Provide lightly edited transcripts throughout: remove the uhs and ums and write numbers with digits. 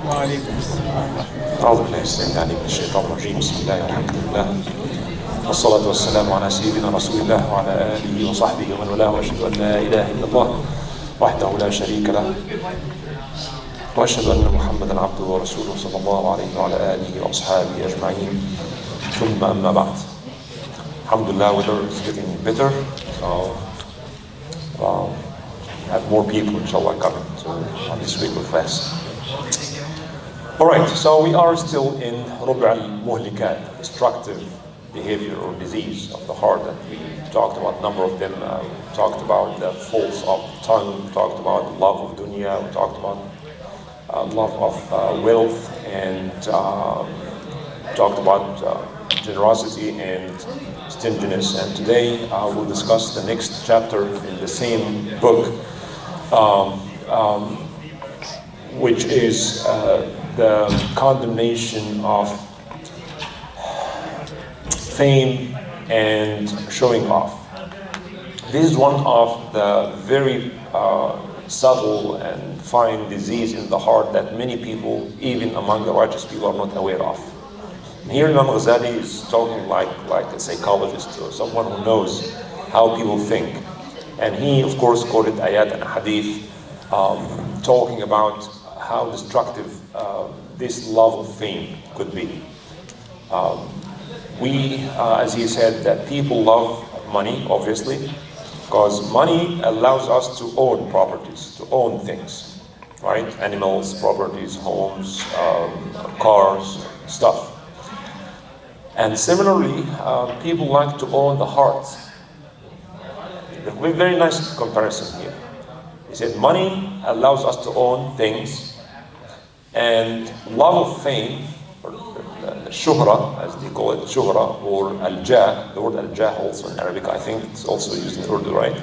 وعليكم السلام ورحمة الله. أعوذ بالله السميع العليم من الشيطان الرجيم. بسم الله والحمد لله والصلاة والسلام على سيدنا رسول الله وعلى آله وصحبه ومن والاه، وأشهد أن لا إله إلا الله وحده لا شريك له، وأشهد أن محمدا عبده ورسوله صلى الله عليه وعلى آله وأصحابه أجمعين. ثم أما بعد. Alhamdulillah, weather is getting better, so have more people inshallah coming on this week of fast. Alright, so we are still in Rub' al-Muhlikat, destructive behavior or disease of the heart, that we talked about a number of them. We talked about the faults of the tongue, we talked about the love of dunya, we talked about love of wealth, and talked about generosity and stinginess. And today we'll discuss the next chapter in the same book, which is the condemnation of fame and showing off. This is one of the very subtle and fine disease in the heart that many people, even among the righteous people, are not aware of. Here Imam Ghazali is talking like a psychologist or someone who knows how people think. And he, of course, quoted ayat and hadith, talking about how destructive this love of fame could be. As he said, that people love money, obviously, because money allows us to own properties, to own things, right? Animals, properties, homes, cars, stuff. And similarly, people like to own the heart. A very nice comparison here. He said money allows us to own things, and love of fame, or shuhra, as they call it, shuhra, or al-jah, the word al-jah also in Arabic, I think it's also used in Urdu, right?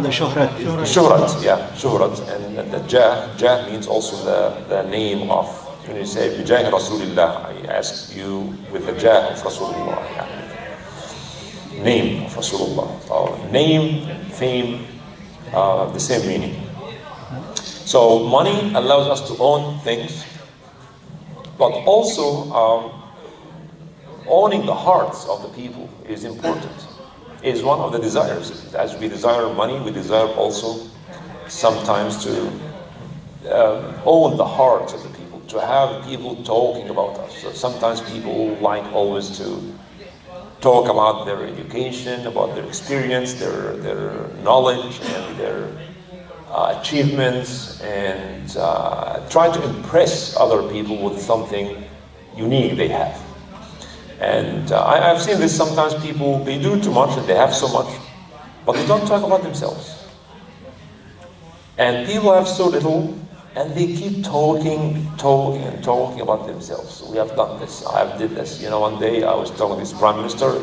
Shuhrat, yeah, shuhrat. And the jah means also the name of, when you say, bijah Rasulullah, I ask you with the jah of Rasulullah. Yeah. Name of Rasulullah. Name, fame, the same meaning. So money allows us to own things, but also owning the hearts of the people is important. Is one of the desires. As we desire money, we desire also sometimes to own the hearts of the people, to have people talking about us. So sometimes people like always to talk about their education, about their experience, their knowledge, and their achievements, and try to impress other people with something unique they have. And I've seen this sometimes. People, they do too much and they have so much, but they don't talk about themselves. And people have so little, and they keep talking about themselves. We have done this, I have did this. One day I was talking to this Prime Minister,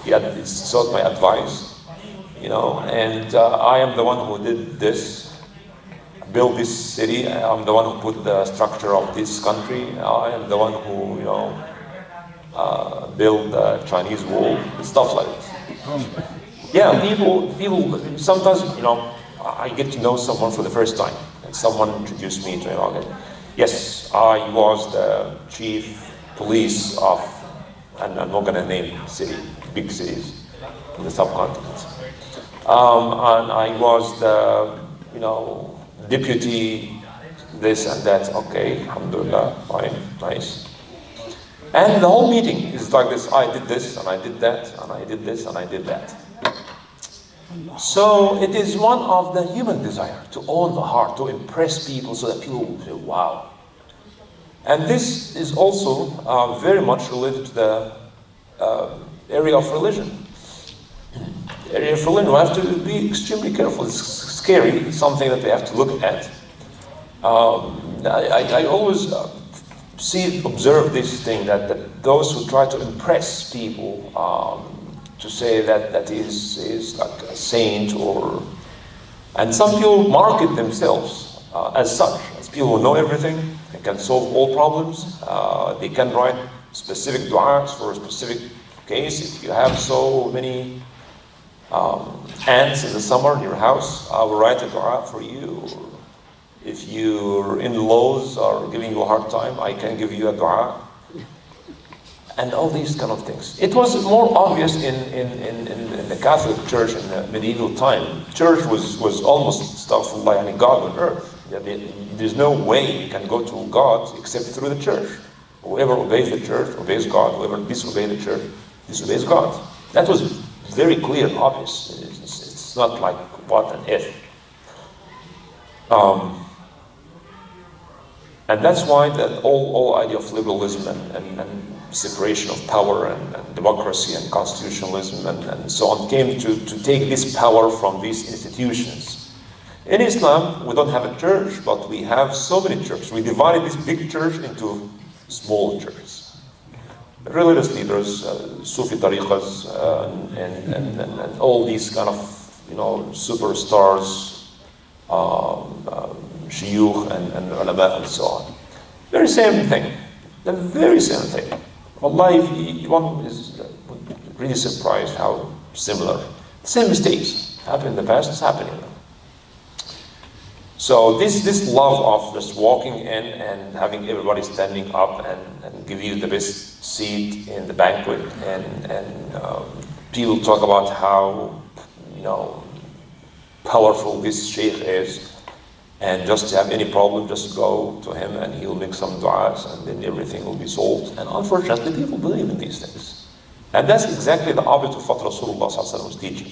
he had sought my advice, and I am the one who did this, built this city, I'm the one who put the structure of this country, I am the one who, built the Chinese wall, stuff like this. Yeah, people, sometimes, I get to know someone for the first time, and someone introduced me to him. Yes, I was the chief police of, and I'm not going to name big cities in the subcontinent. And I was the, deputy this and that. Okay, alhamdulillah, fine, nice. And the whole meeting is like this. I did this, and I did that, and I did this, and I did that. So it is one of the human desire to own the heart, to impress people so that people will say, wow. And this is also very much related to the area of religion. The area of religion, we have to be extremely careful. It's scary, it's something that we have to look at. I always observe this thing, that those who try to impress people, to say that is like a saint, and some people market themselves as such, as people who know everything, they can solve all problems, they can write specific du'as for a specific case. If you have so many ants in the summer in your house, I will write a du'a for you. If your in-laws are giving you a hard time, I can give you a dua. And all these kind of things. It was more obvious in the Catholic Church in the medieval time. Church was almost, astaghfirullah, God on earth. There's no way you can go to God except through the church. Whoever obeys the church obeys God. Whoever disobeys the church disobeys God. That was very clear and obvious. It's not like what and if. And that's why that all idea of liberalism and separation of power and democracy and constitutionalism and so on came to take this power from these institutions. In Islam, we don't have a church, but we have so many churches. We divided this big church into small churches. Religious leaders, Sufi tariqas, and all these kind of, superstars, shuyukh and ulama and so on. Very same thing. The very same thing. Wallahi, one is really surprised how similar. Same mistakes happened in the past, it's happening now. So this love of just walking in and having everybody standing up and give you the best seat in the banquet and people talk about how powerful this sheikh is, and just to have any problem, just go to him and he'll make some du'as and then everything will be solved. And unfortunately, people believe in these things. And that's exactly the opposite of what Rasulullah was teaching.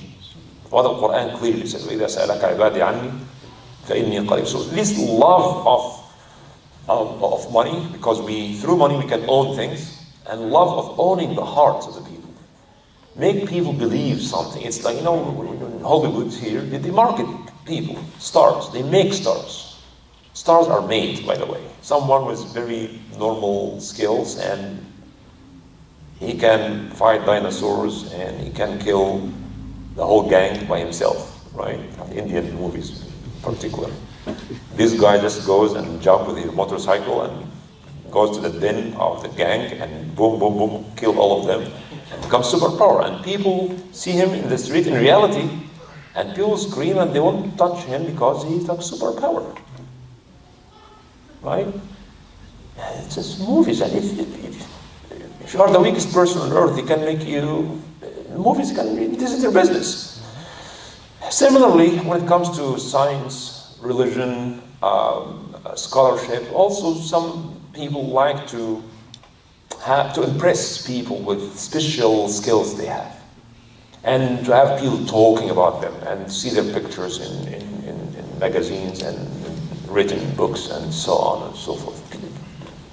What the Quran clearly said, وَإِذَا سَأَلَكَ عِبَادِي عَنِّي فَإِنِّي قَرِيبٌ. So this love of money, because through money we can own things, and love of owning the hearts of the people. Make people believe something. It's like, in Hollywood here, they market people, stars. They make stars. Stars are made, by the way. Someone with very normal skills and he can fight dinosaurs and he can kill the whole gang by himself, right? Indian movies in particular. This guy just goes and jumps with his motorcycle and goes to the den of the gang and boom, boom, boom, kill all of them and becomes superpower. And people see him in the street in reality and people scream and they won't touch him because he's like superpower. Right? It's just movies. And if you are the weakest person on earth, he can make you, movies can, this is their business. Similarly, when it comes to science, religion, scholarship, also some people like to impress people with special skills they have. And to have people talking about them and see their pictures in magazines and written books and so on and so forth.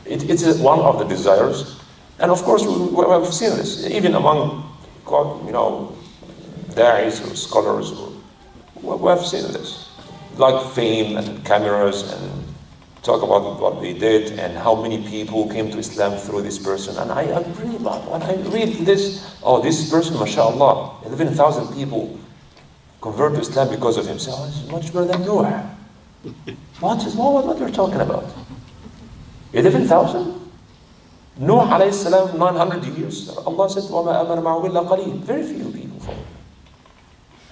It's one of the desires. And of course, we've seen this, even among, da'is or scholars, we've seen this. Like fame and cameras and talk about what they did and how many people came to Islam through this person. And I agree, but when I read this, this person, mashallah, 11,000 people convert to Islam because of himself. It's much better than Noah. What you're talking about? 11,000? Noah alayhi salam, 900 years. Allah said, وَمَا أَمَنَ مَعُهُ إِلَّا قَلِيلٌ. Very few people follow.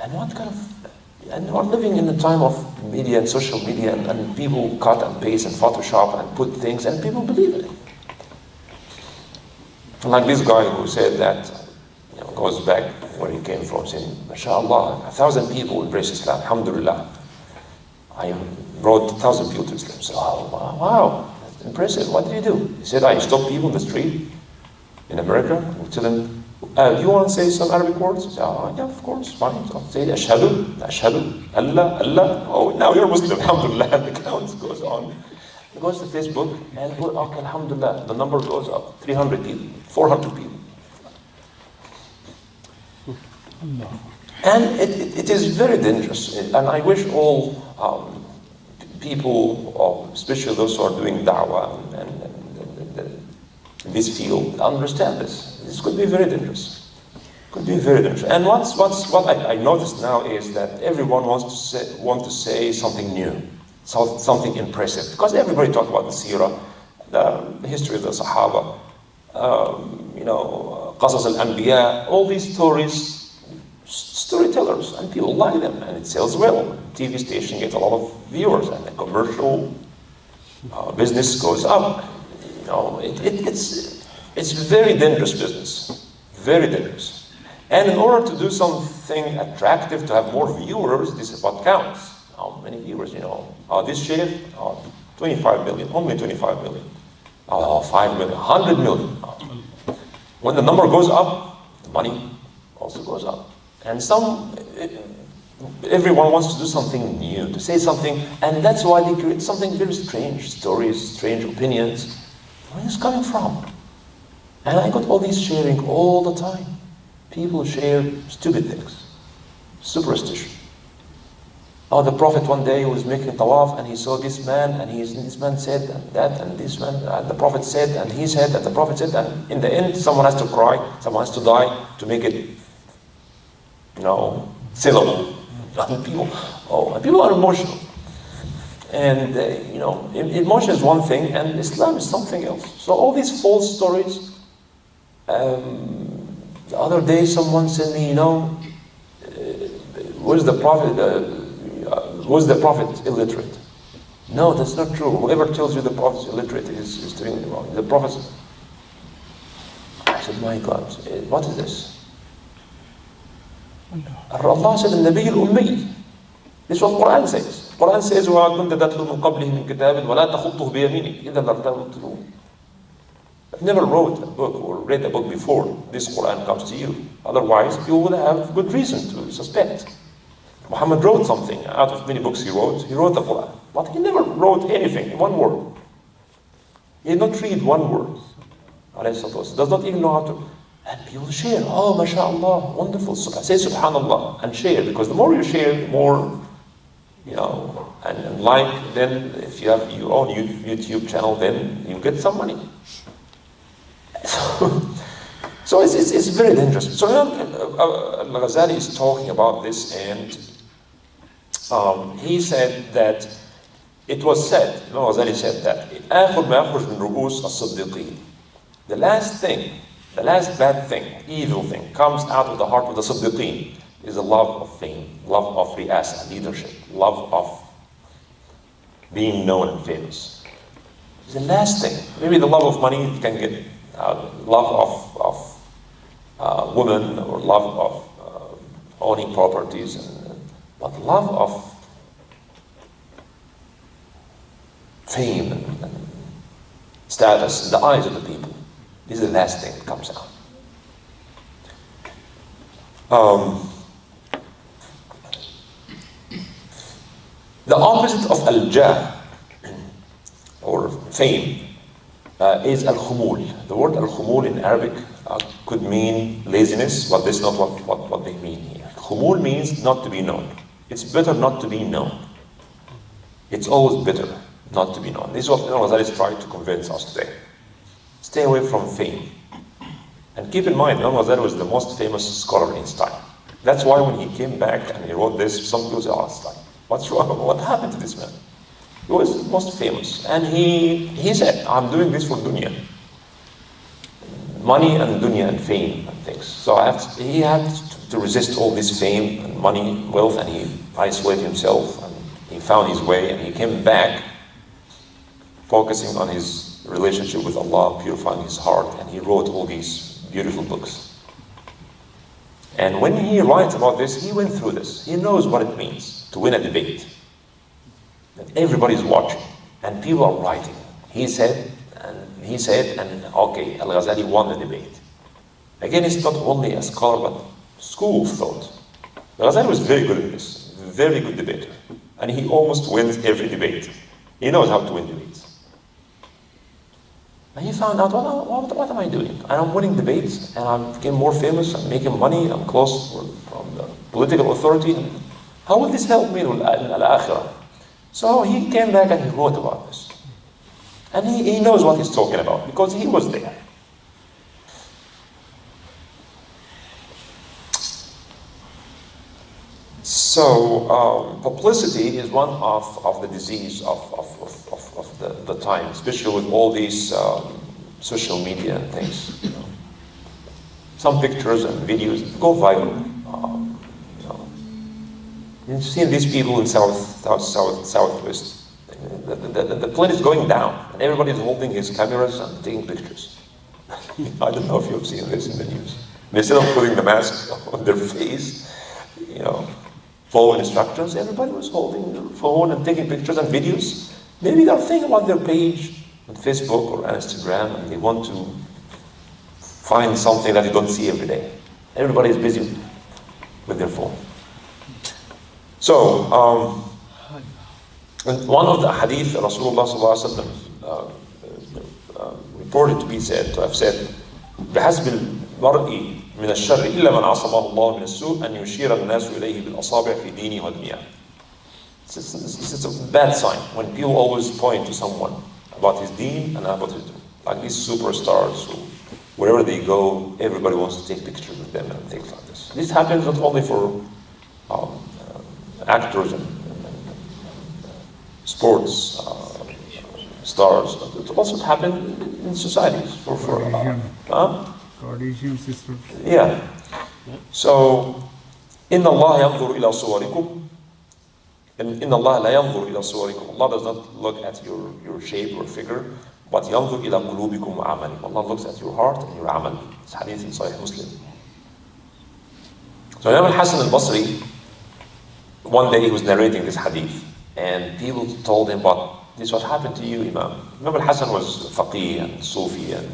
And what kind of... And we're living in a time of media and social media and people cut and paste and Photoshop and put things and people believe in it. Like this guy who said that, goes back where he came from, saying, mashallah, 1,000 people embrace Islam, alhamdulillah. I brought 1,000 people to Islam. So, wow, that's impressive. What did you do? He said, I stopped people in the street in America and tell them, do you want to say some Arabic words? I said, yeah, of course, fine. So I'll say, Ashhadu, Allah. Oh, now you're Muslim, alhamdulillah. And the count goes on. He goes to Facebook and, okay, alhamdulillah, the number goes up. 300 people, 400 people. And it is very dangerous. And I wish all people, especially those who are doing da'wah and this field, understand this. This could be very dangerous. Could be very dangerous. And what I noticed now is that everyone wants to say something new, something impressive. Because everybody talks about the seerah, the history of the Sahaba, Qasas al-Anbiya, all these storytellers, and people like them, and it sells well. TV station gets a lot of viewers, and the commercial business goes up. You know, it's very dangerous business, very dangerous. And in order to do something attractive, to have more viewers, this is what counts. How many viewers, you know? This share, 25 million, only 25 million. 5 million, 100 million. When the number goes up, the money also goes up. And everyone wants to do something new, to say something, and that's why they create something very strange, stories, strange opinions. Where is it coming from? And I got all these sharing all the time. People share stupid things, superstition. The Prophet one day was making tawaf and he saw this man, and this man said and that, and this man, and the Prophet said, and he said, and the Prophet said, and in the end someone has to cry, someone has to die to make it, sellable. And people are emotional. And, emotion is one thing, and Islam is something else. So all these false stories, the other day someone said me, was the Prophet illiterate? No, that's not true. Whoever tells you the Prophet is illiterate is doing it wrong. The Prophet, I said, my God, what is this? Allah said, النبي الأمي. This is what Quran says. Quran says, وَمَا كُنْتَ تَتْلُو مِنْ قَبْلِهِ مِنْ كِتَابٍ وَلَا تَخُطُّهُ بِيَمِينِكَ إِذًا لَارْتَابَ الْمُبْطِلُونَ. I've never wrote a book or read a book before this Quran comes to you. Otherwise, you would have good reason to suspect. Muhammad wrote something out of many books he wrote the Quran. But he never wrote anything, one word. He did not read one word. Does not even know how to. And people share, mashallah, wonderful. Say subhanallah and share, because the more you share, the more, and like, then if you have your own YouTube channel, then you get some money. So it's very dangerous. So Ghazali is talking about this, and he said that it was said, Ghazali said that the last bad thing, evil thing, comes out of the heart of the Siddiqeen is the love of fame, love of riasa, leadership, love of being known and famous. It's the last thing. Maybe the love of money you can get, love of women, or love of owning properties, but love of fame and status in the eyes of the people. This is the last thing that comes out. The opposite of al-jah, or fame, is al-khumul. The word al-khumul in Arabic could mean laziness, but this is not what they mean here. Khumul means not to be known. It's better not to be known. It's always better not to be known. This is what Ghazali is trying to convince us today. Stay away from fame. And keep in mind, Imam Ghazali was the most famous scholar in his time. That's why when he came back and he wrote this, some people say, it's like, what's wrong? What happened to this man? He was most famous. And he said, I'm doing this for dunya. Money and dunya and fame and things. So he had to resist all this fame and money, wealth, and he isolated himself, and he found his way, and he came back focusing on his relationship with Allah, purifying his heart, and he wrote all these beautiful books. And when he writes about this, he went through this. He knows what it means to win a debate. That everybody's watching, and people are writing. He said, and okay, Al-Ghazali won the debate. Again, it's not only a scholar, but school of thought. Al-Ghazali was very good at this, very good debater. And he almost wins every debate. He knows how to win debates. And he found out, what am I doing? And I'm winning debates, and I became more famous, I'm making money, I'm close from the political authority. And how will this help me in al-akhirah? So he came back and he wrote about this. And he knows what he's talking about, because he was there. So publicity is one of the disease of the time, especially with all these social media and things. Some pictures and videos go viral. You've seen these people in southwest, the plane is going down, and everybody is holding his cameras and taking pictures. I don't know if you've seen this in the news. Instead of putting the mask on their face, following instructions, everybody was holding their phone and taking pictures and videos. Maybe they're thinking about their page on Facebook or Instagram, and they want to find something that you don't see every day. Everybody is busy with their phone. So, and one of the hadith Rasulullah sallallahu alaihi wasallam reported to have said, بحسب المرء من الشر إلا من عصمه الله من السوء أن يشير الناس إليه بالأصابع في دينه ودنياه. It's a bad sign when people always point to someone about his deen and about his deen. Like these superstars who, wherever they go, everybody wants to take pictures with them and things like this. This happens not only for actors and sports stars, but it also happens in societies. Cardassian sisters. Yeah. So, إن الله ينظر إلى صوركم. إن الله لا ينظر إلى صوركم. Allah does not look at your shape or figure, but ينظر إلى قلوبكم وعملكم. Allah looks at your heart and your amal. It's hadith in Sahih Muslim. So Imam Hassan al-Basri, one day he was narrating this hadith, and people told him, but this is what happened to you, Imam. Imam al-Hassan was faqih and Sufi and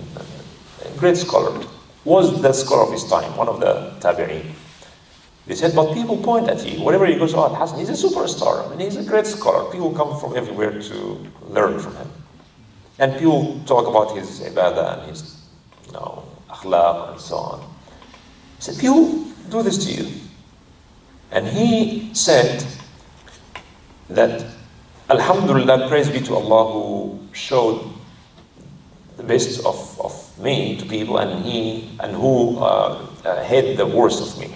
a great scholar. Was the scholar of his time, one of the tabi'een. They said, but people point at you. Wherever he goes, oh, Hassan, he's a superstar. I mean, he's a great scholar. People come from everywhere to learn from him. And people talk about his ibadah and his akhlaq and so on. He said, people do this to you. And he said that, Alhamdulillah, praise be to Allah who showed the best of me to people and who hid the worst of me.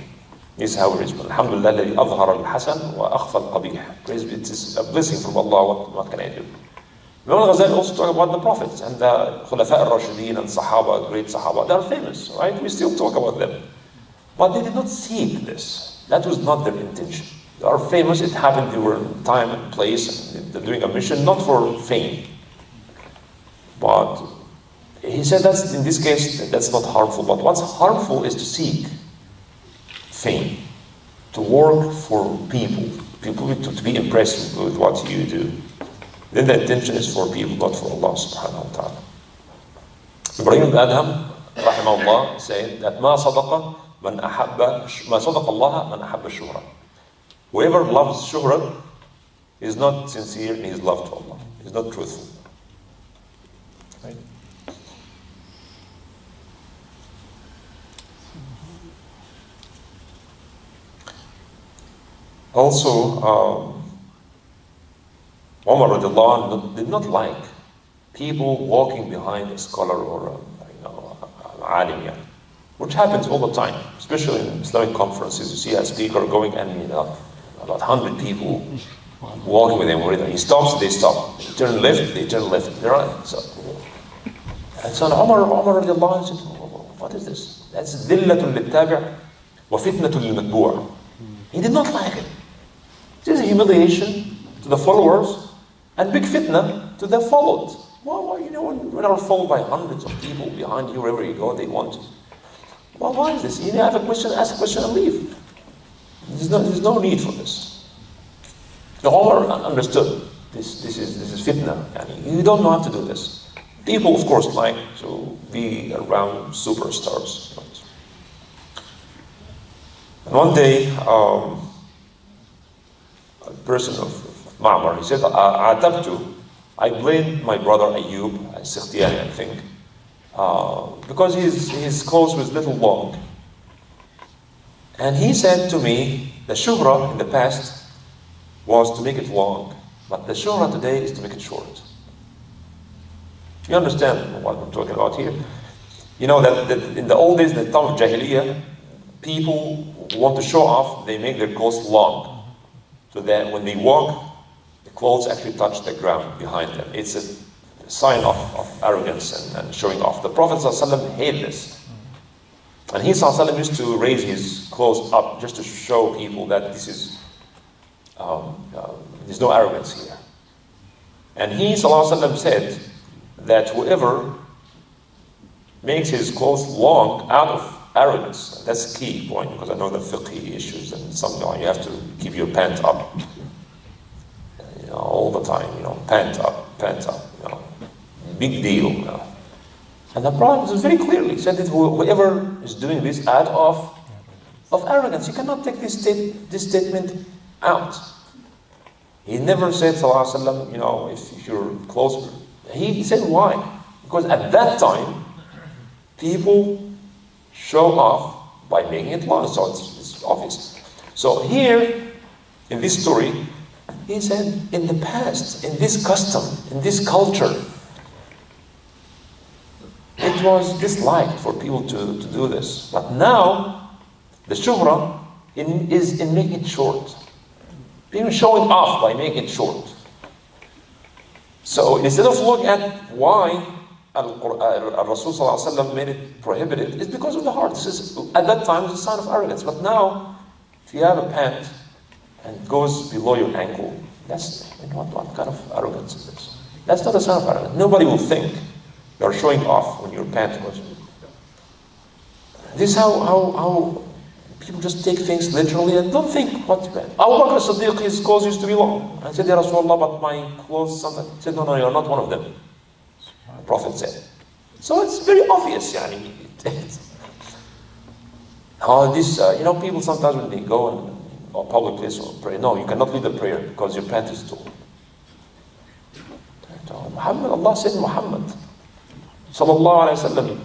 This is how it is. Alhamdulillah, الذي أظهر الحسن وأخفى القبيح. Praise be, it is a blessing from Allah. What can I do? Imam Ghazali also talk about the prophets and the Khulafa al-Rashideen and Sahaba, great Sahaba. They are famous, right? We still talk about them. But they did not seek this. That was not their intention. They are famous. It happened. They were in time and place. And they're doing a mission, not for fame. But he said that's, in this case, that's not harmful. But what's harmful is to seek fame, to work for people to be impressed with what you do. Then the intention is for people, not for Allah subhanahu wa ta'ala. Ibrahim ibn Adham, rahimahullah, said that ما صدق الله من أحب الشهرة. Whoever loves shuhra is not sincere in his love to Allah. He's not truthful. Right? Also, Umar radiallahu anhu did not like people walking behind a scholar or an alim, which happens all the time, especially in Islamic conferences. You see a speaker going and about 100 people walking with him. He stops, they stop. They turn left, they turn left. And so Umar radiallahu anhu said, what is this? That's dhillatun littabi' wa fitnatun lilmatbu'. He did not like it. This is a humiliation to the followers and big fitna to the followed. Well, when you are followed by hundreds of people behind you, wherever you go, they want. Well, why is this? You have a question, ask a question and leave. There's no need for this. The Umar understood this is fitna. You don't know how to do this. People, of course, like to be around superstars. And one day, a person of Ma'mar, he said, I blamed my brother Ayyub, Sikhtiyani, I think, because his clothes was little long. And he said to me, the shuhra in the past was to make it long, but the shuhra today is to make it short. You understand what I'm talking about here? You know that in the old days, in the time of Jahiliyyah, people who want to show off, they make their clothes long. So that when they walk, the clothes actually touch the ground behind them. It's a sign of arrogance and showing off. The Prophet ﷺ hated this. And he ﷺ used to raise his clothes up just to show people that this is, there's no arrogance here. And he, sallallahu alaihi wasallam, said that whoever makes his clothes long out of arrogance, that's a key point, because I know the fiqh issues, and sometimes you have to keep your pants up, all the time, pants up, big deal. And the Prophet is very clearly said that whoever is doing this out of arrogance, you cannot take this statement out. He never said, sallallahu alaihi wasallam, if you're close. He said why? Because at that time, people show off by making it long, so it's obvious. So here, in this story, he said, in the past, in this custom, in this culture, it was disliked for people to do this. But now, the shuhra is in making it short. People showing off by making it short. So instead of looking at why Rasul sallallahu alaihi wasallam made it prohibited, it's because of the heart. This is, at that time, it's a sign of arrogance. But now, if you have a pant and it goes below your ankle, that's what kind of arrogance is this? That's not a sign of arrogance. Nobody will think you're showing off when your pant goes. This is how people just take things literally and don't think what you meant. Abu Bakr as-Siddiq, his clothes used to be long. I said, Ya Rasulullah, but my clothes sometimes. He said, no, you're not one of them. The Prophet said. So it's very obvious, yani. People sometimes when they go in a public place or pray, no, you cannot lead the prayer because your pant is tall. Muhammad, Allah said Muhammad, sallallahu alaihi wasallam,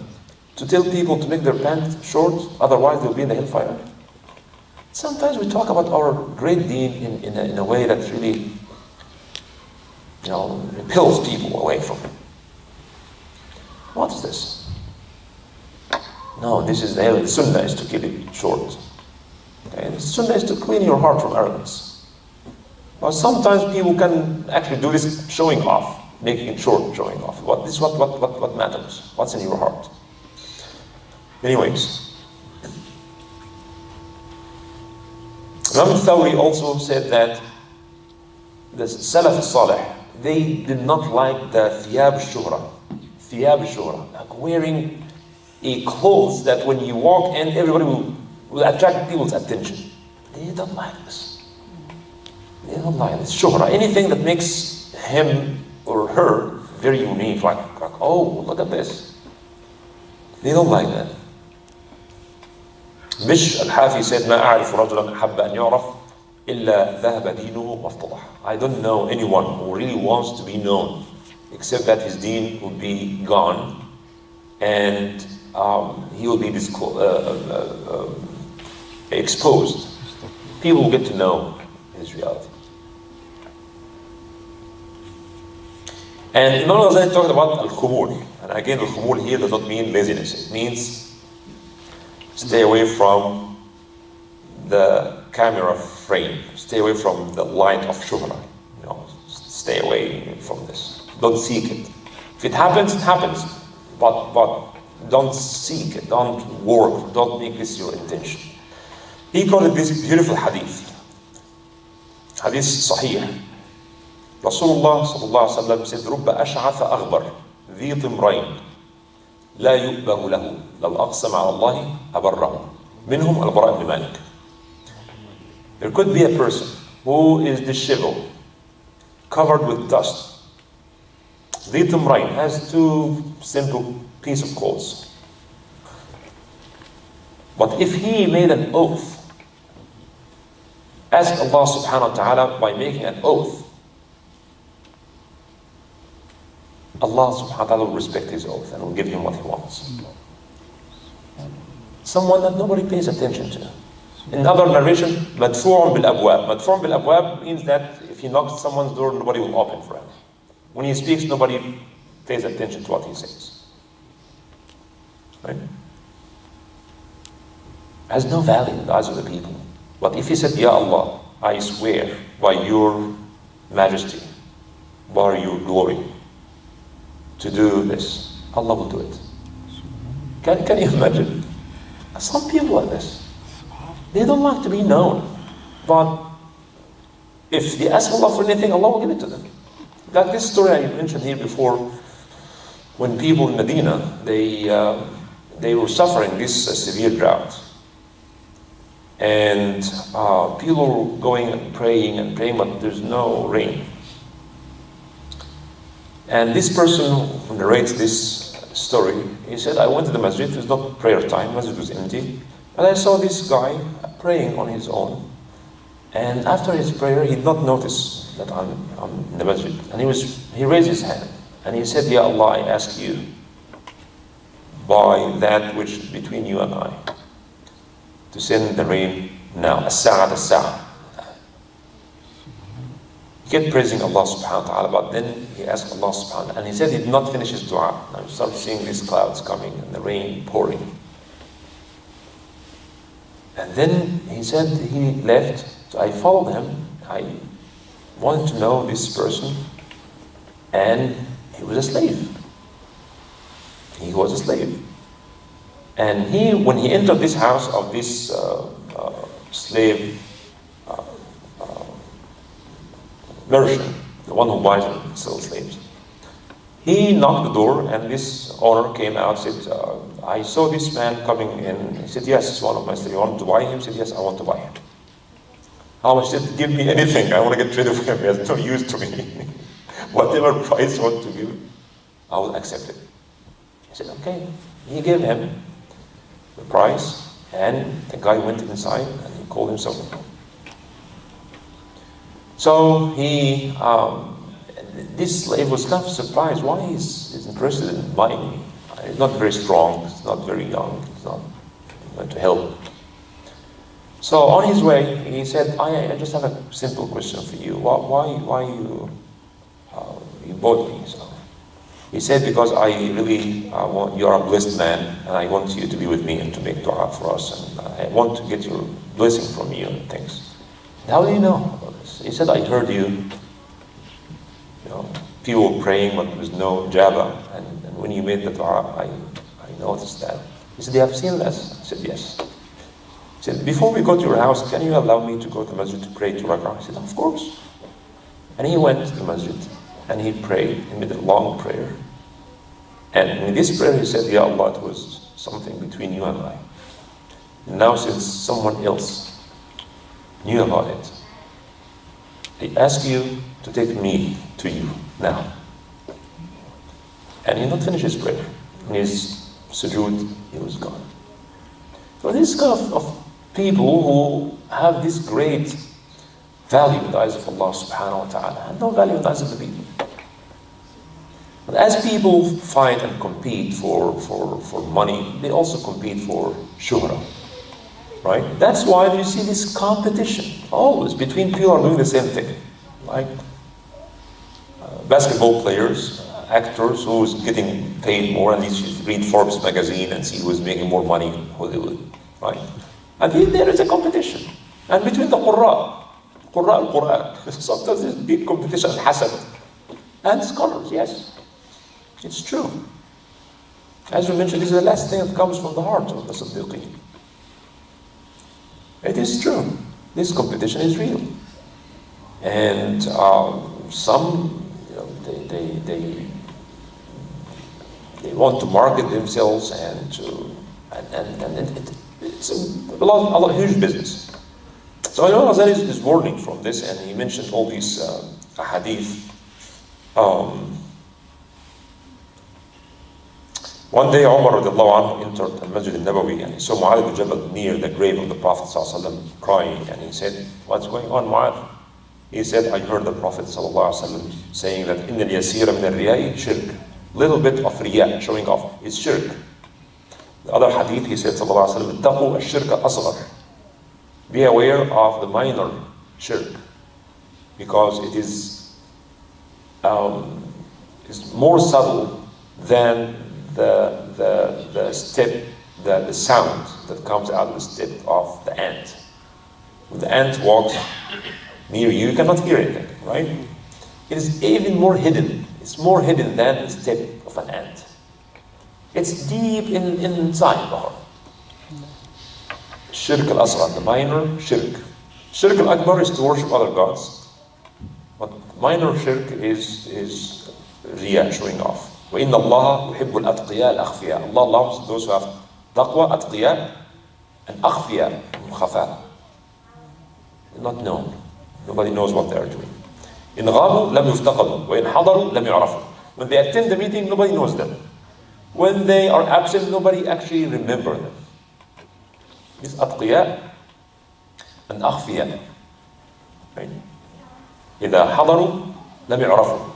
to tell people to make their pants short, otherwise they'll be in the hellfire. Sometimes we talk about our great deen in a way that really, repels people away from it. What is this? No, this is the sunnah is to keep it short. Okay? The sunnah is to clean your heart from arrogance. But sometimes people can actually do this showing off, making it short, showing off. This is what matters. What's in your heart? Anyways, Imam Thawri also said that the Salaf al-Salih, they did not like the thiyab al-shuhra, like wearing a clothes that when you walk in, everybody will attract people's attention. They don't like this. They don't like this. Shuhra, anything that makes him or her very unique, like oh, look at this. They don't like that. Bish al-Hafi said, ما أعرف رجلا أحب أن يعرف إلا ذهب دينه وافتضح. I don't know anyone who really wants to be known except that his deen will be gone and he will be exposed. People will get to know his reality. And Imam Ghazali talked about al-khumul. And again, al-khumul here does not mean laziness. It means stay away from the camera frame. Stay away from the light of shuhra. Stay away from this. Don't seek it. If it happens, it happens. But don't seek it. Don't work. Don't make this your intention. He quoted this beautiful hadith. Hadith sahih. Rasulullah sallallahu alaihi wasallam said, رُبَّ أَشْعَثَ أَغْبَرَ ذِي طِمْرَيْنِ لا يؤبه له لو أقسم على الله أبره منهم البراء بن مالك. There could be a person who is disheveled, covered with dust. ذي تمرين has two simple pieces of clothes. But if he made an oath, ask Allah subhanahu wa ta'ala by making an oath, Allah subhanahu wa ta'ala will respect his oath and will give him what he wants. Someone that nobody pays attention to. In other narration, madfu'un bil abwab. Madfu'un bil abwab means that if he knocks someone's door, nobody will open for him. When he speaks, nobody pays attention to what he says. Right? Has no value in the eyes of the people. But if he said, Ya Allah, I swear by your majesty, by your glory, to do this, Allah will do it. Can you imagine? Some people like this. They don't like to be known. But if they ask Allah for anything, Allah will give it to them. Like this story I mentioned here before, when people in Medina, they were suffering this severe drought. And people were going and praying, but there's no rain. And this person who narrates this story, he said, I went to the masjid, it was not prayer time, masjid was empty, and I saw this guy praying on his own. And after his prayer, he did not notice that I'm in the masjid. And he raised his hand, and he said, Ya Allah, I ask you, by that which is between you and I, to send the rain now, as-sa'at as-sa'at. He kept praising Allah subhanahu wa ta'ala, but then he asked Allah subhanahu wa ta'ala, and he said he did not finish his dua. I started seeing these clouds coming and the rain pouring. And then he said he left, so I followed him. I wanted to know this person, and he was a slave. He was a slave. And when he entered this house of this slave merchant, the one who buys and sells slaves, he knocked the door, and this owner came out, said, I saw this man coming in. He said, yes, it's one of my slaves. You want to buy him? He said, yes, I want to buy him. How much? He said, give me anything. I want to get rid of him. He has no use to me. Whatever price you want to give, I will accept it. He said, okay. He gave him the price, and the guy went inside and he called himself. So this slave was kind of surprised why he's interested in buying me. He's not very strong, he's not very young, he's not going to help. So on his way, he said, I just have a simple question for you. Why you bought me? So he said, because I really want, you're a blessed man, and I want you to be with me and to make dua for us, and I want to get your blessing from you and things. How do you know about this? He said, I heard you know, people were praying, but there was no jaba, and when you made the dua, I noticed that. He said, you have seen this? I said, yes. He said, before we go to your house, can you allow me to go to the masjid to pray 2 rak'ah? I said, of course. And he went to the masjid, and he prayed, he made a long prayer. And in this prayer he said, Ya Allah, it was something between you and I. And now since someone else knew about it, I ask you to take me to you now. And he did not finish his prayer. In his sujood, he was gone. So this kind of people who have this great value in the eyes of Allah subhanahu wa ta'ala, and no value in the eyes of the people. But as people fight and compete for money, they also compete for shuhra. Right? That's why you see this competition always between people who are doing the same thing. Like basketball players, actors who's getting paid more, and you read Forbes magazine and see who's making more money in Hollywood. Right? And there is a competition. And between the Qurra al-Quran, sometimes there's big competition, hasad, and scholars, yes. It's true. As we mentioned, this is the last thing that comes from the heart of the Siddiqeen. It is true. This competition is real. And some, you know, they want to market themselves and it's a lot huge business. So Imam Ghazali is warning from this, and he mentioned all these hadith. One day Umar radiallahu anhu entered the Masjid al-Nabawi, and he saw Mu'adh ibn Jabal near the grave of the Prophet sallallahu alaihi wasallam crying, and he said, what's going on, Mu'adh? He said, I heard the Prophet sallallahu alaihi wasallam saying that إِنَّ الْيَسِيرَ مِنَ الرِّيَاءِ shirk. Little bit of riya, showing off, is shirk. The other hadith, he said sallallahu alaihi wasallam, اتَّقُوا الشِّرْكَ أَصْغَرَ. Be aware of the minor shirk, because it is more subtle than the step, the sound that comes out of the step of the ant. When the ant walks near you, you cannot hear anything, right? It is even more hidden. It's more hidden than the step of an ant. It's deep inside the heart. Shirk al-Asghar, the minor shirk. Shirk al-Akbar is to worship other gods. But minor shirk is riya, showing off. وَإِنَّ اللَّهَ يُحِبُّ الْأَتْقِيَاءَ الْأَخْفِيَاءَ. Allah loves those who have taqwa, atqiya, and akhfiya, khafa. Not known. Nobody knows what they are doing. إِنْ غَابُوا لَمْ يُفْتَقَدُوا وَإِنْ حَضَرُوا لَمْ يُعْرَفُوا. When they attend the meeting, nobody knows them. When they are absent, nobody actually remembers them. These atqiya and akhfiya. Right? إِذَا حَضَرُوا لَمْ يُعْرَفُوا.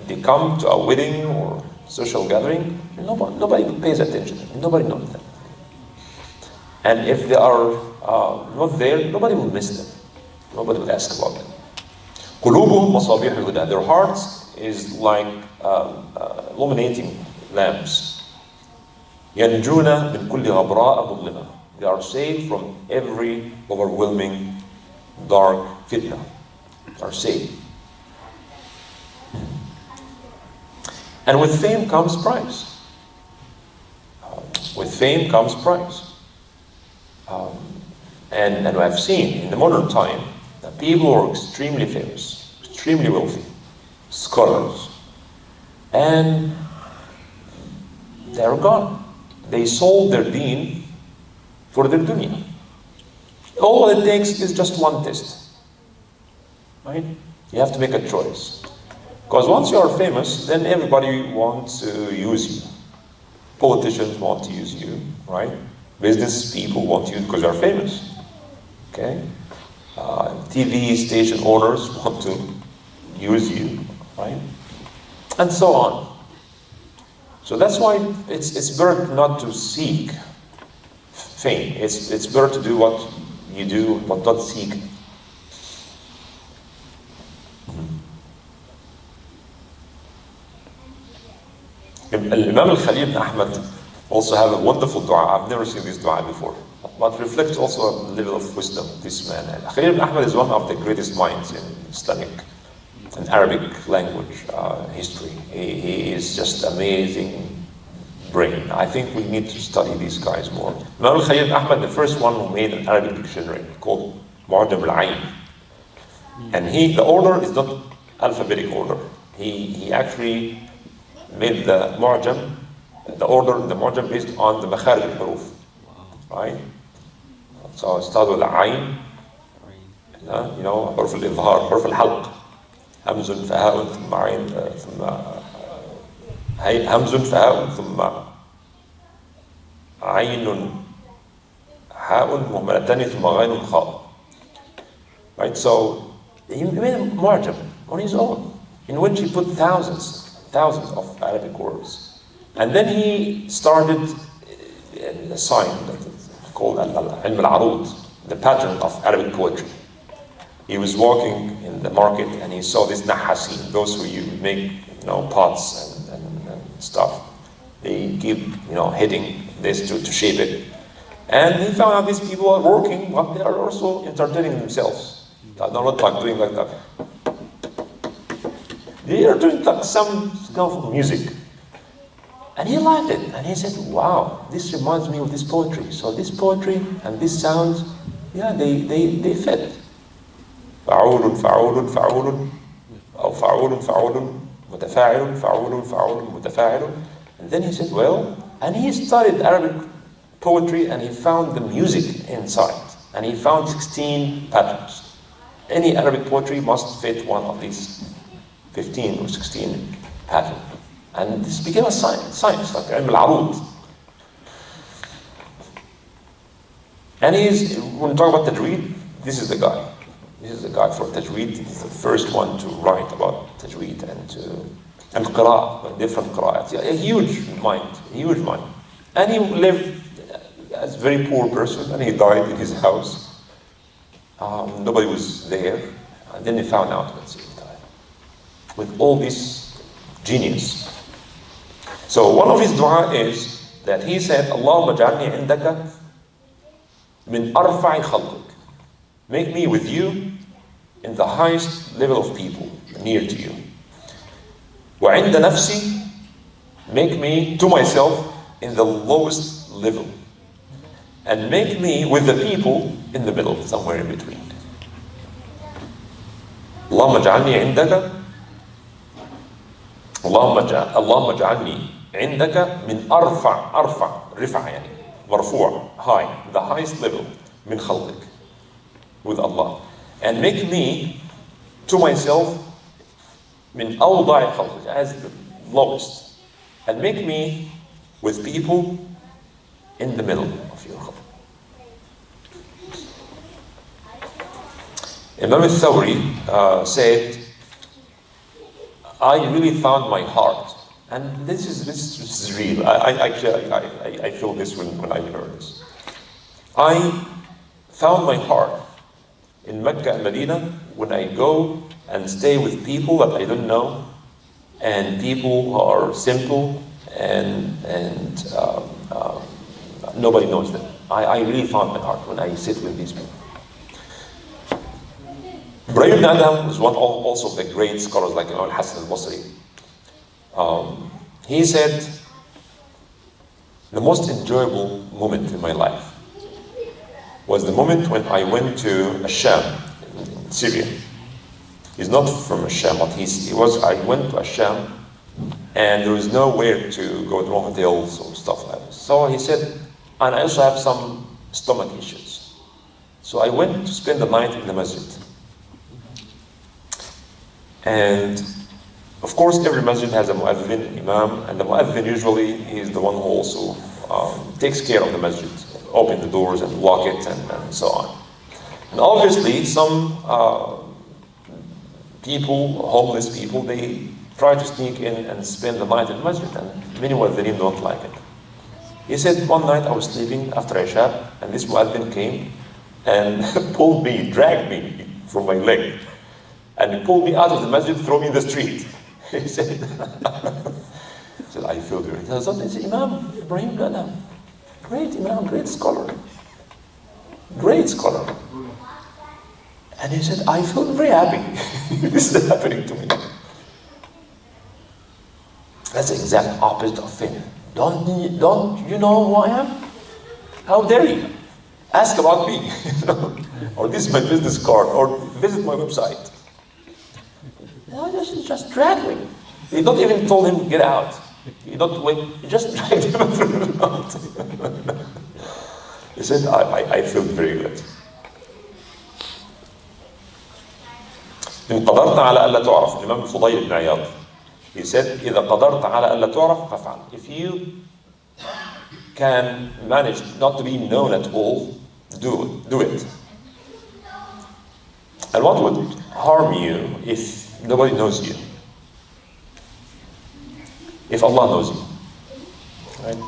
They come to a wedding or social gathering, nobody pays attention. Nobody knows them. And if they are not there, nobody will miss them. Nobody will ask about them. قُلُوبُهُمْ مَصَابِيحُ الْهُدَى. Their hearts is like illuminating lamps. يَنْجُونَ مِنْ كُلِّ غَبْرَاءَ مُظْلِمَةٍ. They are saved from every overwhelming dark fitna. They are saved. And with fame comes prize. With fame comes prize. And we have seen in the modern time that people who are extremely famous, extremely wealthy, scholars, and they are gone. They sold their deen for their dunya. All it takes is just one test. Right? You have to make a choice. Because once you are famous, then everybody wants to use you. Politicians want to use you, right? Business people want you because you are famous. Okay? TV station owners want to use you, right? And so on. So that's why it's better not to seek fame. It's better to do what you do, but not seek. Imam Khalil ibn Ahmad also have a wonderful dua. I've never seen this dua before, but reflects also a level of wisdom, this man. And Khalil ibn Ahmad is one of the greatest minds in Islamic and Arabic language history. He is just amazing brain. I think we need to study these guys more. Imam Khalil ibn Ahmad, the first one who made an Arabic dictionary called Mu'jam al-Ayn. And the order is not alphabetic order. He actually made the mu'jam, the order, the mu'jam based on the makharij al-huruf, right? So it starts with ayn, you know, حرف الإظهار, حرف الحلق, همز فهاء ثم عين ثم همز فهاء ثم عين حاء مهملتان ثم غين خاء. Right? So he made a mu'jam on his own, in which he put thousands of Arabic words. And then he started a sign called Ilm al-Arud, the pattern of Arabic poetry. He was walking in the market and he saw this nahasin, those who you make, you know, pots and stuff. They keep, you know, hitting this to shape it. And he found out these people are working, but they are also entertaining themselves. They're not like doing like that. They are doing like some kind of music. And he liked it. And he said, wow, this reminds me of this poetry. So this poetry and this sounds, yeah, they fit. فعول فعول فعول أو فعول فعول متفاعل فعول فعول متفاعل. And then he said, well, and he studied Arabic poetry and he found the music inside. And he found 16 patterns. Any Arabic poetry must fit one of these 15 or 16 patterns. And this became a science like Ilm al-Arud. And when we talk about Tajweed, this is the guy. This is the guy for Tajweed. He's the first one to write about Tajweed and Qira'ah, different Qira'at. A huge mind. And he lived as a very poor person, and he died in his house. Nobody was there. And then they found out that he died. With all this genius. So one of his dua is that he said, Allahumma ja'alni indaka min arfa'i khalqik. Make me with you in the highest level of people, near to you. Wa inda nafsi, make me to myself in the lowest level. And make me with the people in the middle, somewhere in between. اللهم اجعلني عندك اللهم اجعلني عندك من أرفع رفع يعني مرفوع high, the highest level من خلقك, with Allah, and make me to myself من أوضع خلقك, as the lowest, and make me with people in the middle of your khalq. Imam al-Thawri said, I really found my heart, and this is real. I feel this when I heard this. I found my heart in Mecca and Medina when I go and stay with people that I don't know, and people who are simple and nobody knows them. I really found my heart when I sit with these people. Ibrahim ibn Adham is one also of the great scholars like Imam Hassan al-Basri. He said, the most enjoyable moment in my life was the moment when I went to Asham, in Syria. He's not from Asham, but I went to Asham, and there was nowhere to go to hotels or stuff like that. So he said, and I also have some stomach issues. So I went to spend the night in the masjid. And of course, every masjid has a mu'adhin, imam, and the mu'adhin usually is the one who also takes care of the masjid, open the doors and lock it and so on. And obviously, some people, homeless people, they try to sneak in and spend the night in the masjid, and many mu'adhin don't like it. He said, one night I was sleeping after Isha, and this mu'adhin came and pulled me, dragged me from my leg, and he pulled me out of the masjid, threw me in the street. He said, I feel very. He said, Imam Ibrahim ibn Adham, great Imam, great scholar. And he said, I feel very happy. This is happening to me. That's the exact opposite of faith. Don't you know who I am? How dare you? Ask about me. Or this is my business card, or visit my website. No, just drag me. He not even told him, get out. He just dragged him through the mountain. He said, I feel very good. إن قدرت على ألا تعرف, Imam Fudayl ibn Iyad, he said, إذا قدرت على ألا تعرف فافعل. If you can manage not to be known at all, do it. And what would harm you if nobody knows you? If Allah knows you, right?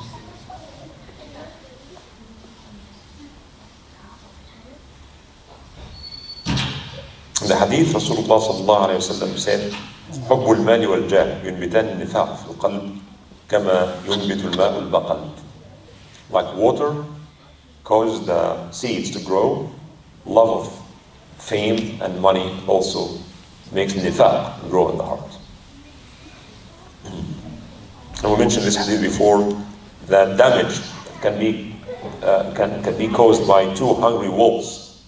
In the hadith, Rasulullah sallallahu alayhi wa sallam said, حب المال والجاه ينبتان النفاق في القلب كما ينبت الماء البقل. Like water causes the seeds to grow, love of fame and money also makes nifaq grow in the heart. And we mentioned this hadith before, that damage can be caused by two hungry wolves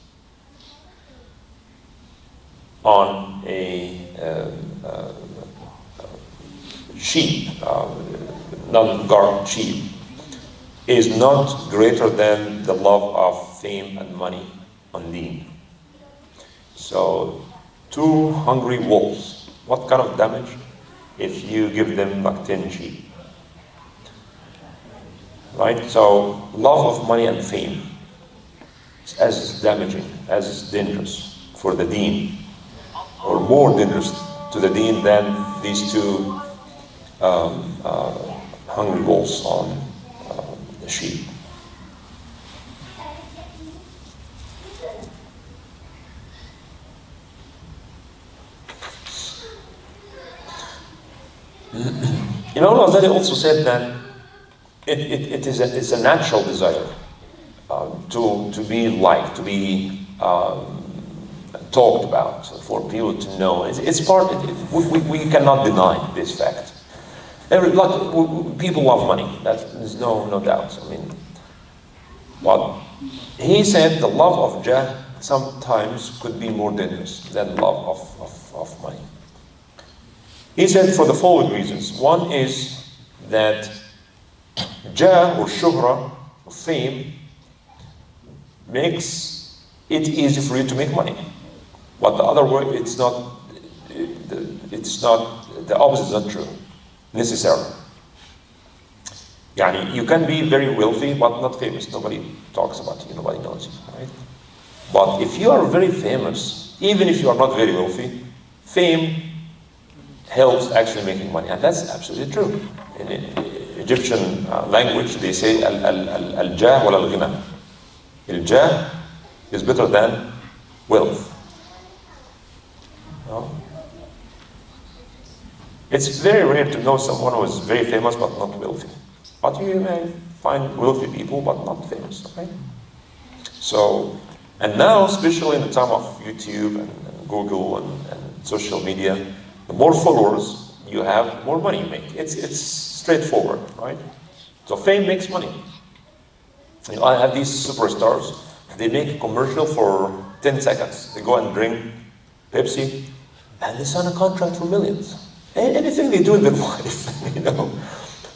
on a sheep, non-guard sheep, is not greater than the love of fame and money on deen. So, two hungry wolves, what kind of damage? If you give them like 10 sheep. Right? So, love of money and fame is as damaging, as dangerous for the deen, or more dangerous to the deen than these two hungry wolves on the sheep. Imam Ghazali also said that it's a natural desire to be liked, to be talked about, for people to know. It's part. We cannot deny this fact. People love money. There's no doubt. I mean, but he said the love of jah sometimes could be more dangerous than love of money. He said for the following reasons. One is that jah or shuhra, or fame, makes it easy for you to make money. But the other way, the opposite is not true, necessarily. Yani, you can be very wealthy but not famous. Nobody talks about you, nobody knows you, right? But if you are very famous, even if you are not very wealthy, fame helps actually making money. And that's absolutely true. In Egyptian language, they say al-jah wal al-ghina. Al-jah is better than wealth. No? It's very rare to know someone who is very famous but not wealthy. But you may find wealthy people but not famous, right? So, and now, especially in the time of YouTube and Google and social media, the more followers you have, the more money you make. It's straightforward, right? So fame makes money. You know, I have these superstars. They make a commercial for 10 seconds. They go and drink Pepsi, and they sign a contract for millions. Anything they do in their life, you know.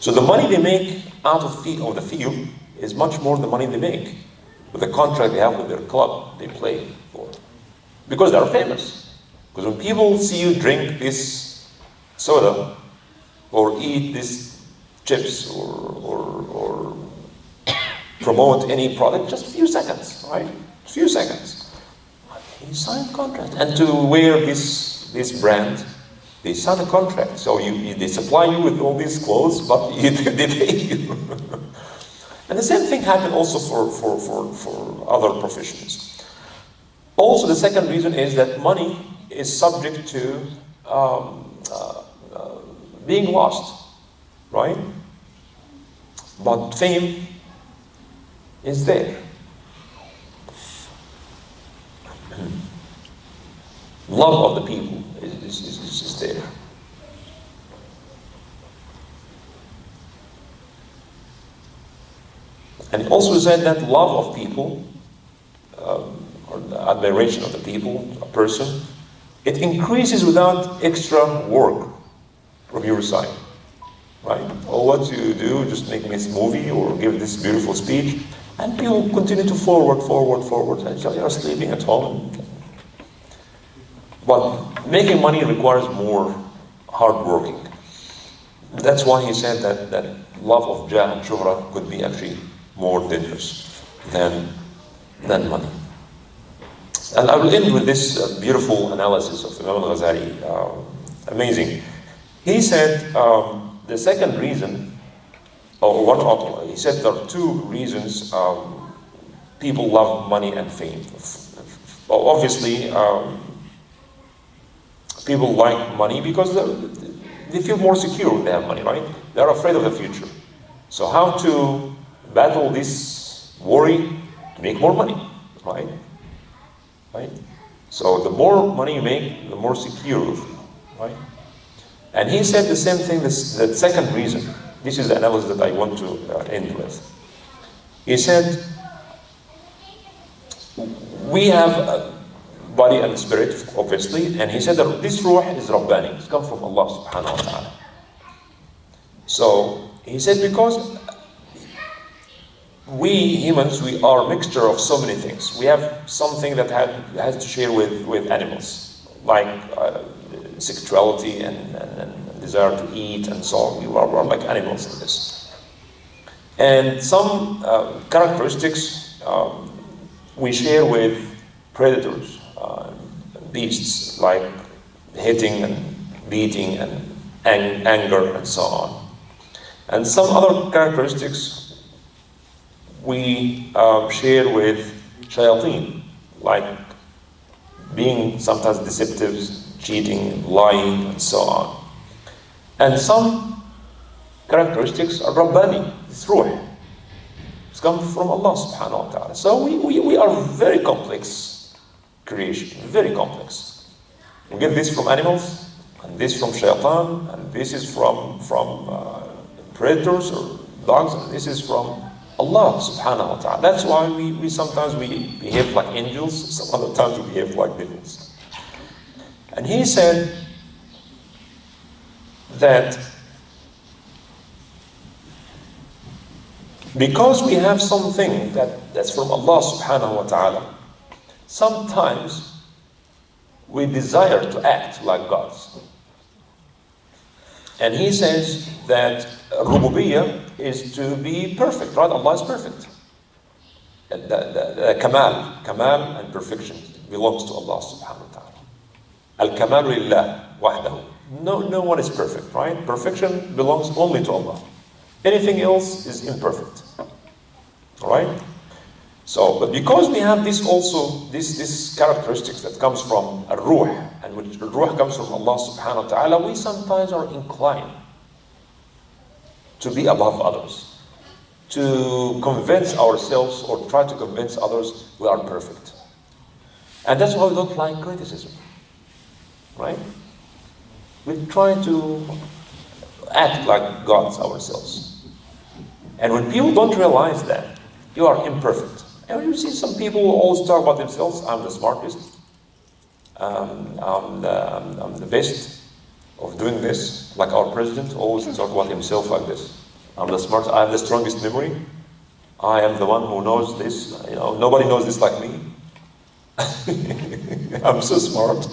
So the money they make out of the field is much more the money they make with the contract they have with their club they play for. Because they are famous. Because when people see you drink this soda or eat this chips or promote any product, just a few seconds, right? A few seconds. You sign a contract. And to wear this brand, they sign a contract. So they supply you with all these clothes, but they pay you. And the same thing happened also for other professions. Also, the second reason is that money is subject to being lost, right? But fame is there. Love of the people is there. And he also said that love of people, or the admiration of the people, a person, it increases without extra work from your side, right? Or what you do, just make this movie or give this beautiful speech, and people continue to forward, until you are sleeping at home. But making money requires more hard working. That's why he said that love of jah and shuhra could be actually more dangerous than money. And I will end with this beautiful analysis of Imam Ghazali. Amazing. He said the second reason, he said there are two reasons people love money and fame. Obviously, people like money because they feel more secure when they have money, right? They're afraid of the future. So how to battle this worry to make more money, right? Right? So the more money you make, the more secure you feel, right? And he said the same thing, the second reason. This is the analysis that I want to end with. He said, we have a body and spirit, obviously, and he said that this ruh is Rabbani. It's come from Allah subhanahu wa ta'ala. So he said because we humans, we are a mixture of so many things. We have something that has to share with animals, like sexuality and desire to eat and so on. We are like animals in this. And some characteristics we share with predators, beasts, like hitting and beating and anger and so on. And some other characteristics we share with shayateen, like being sometimes deceptive, cheating, lying, and so on. And some characteristics are Rabbani, it's ruh. It's come from Allah subhanahu wa ta'ala. So we are very complex creation, very complex. We get this from animals, and this from shaitan, and this is from predators or dogs, and this is from Allah subhanahu wa ta'ala. That's why we sometimes we behave like angels, some other times we behave like devils. And he said that because we have something that's from Allah subhanahu wa ta'ala, sometimes we desire to act like gods. And he says that rububiyyah is to be perfect, right? Allah is perfect. The kamal and perfection belongs to Allah subhanahu wa ta'ala. Al-kamalu lillah wahdahu. No one is perfect, right? Perfection belongs only to Allah. Anything else is imperfect. Alright? So, but because we have this also, this characteristics that comes from al-ruh, and which al-ruh comes from Allah subhanahu wa ta'ala, we sometimes are inclined to be above others, to convince ourselves or try to convince others we are perfect. And that's why we don't like criticism. Right? We try to act like gods ourselves. And when people don't realize that, you are imperfect. And you see some people who always talk about themselves, I'm the smartest, I'm the best of doing this, like our president always talk about himself like this. I'm the smartest, I have the strongest memory, I am the one who knows this, nobody knows this like me. I'm so smart.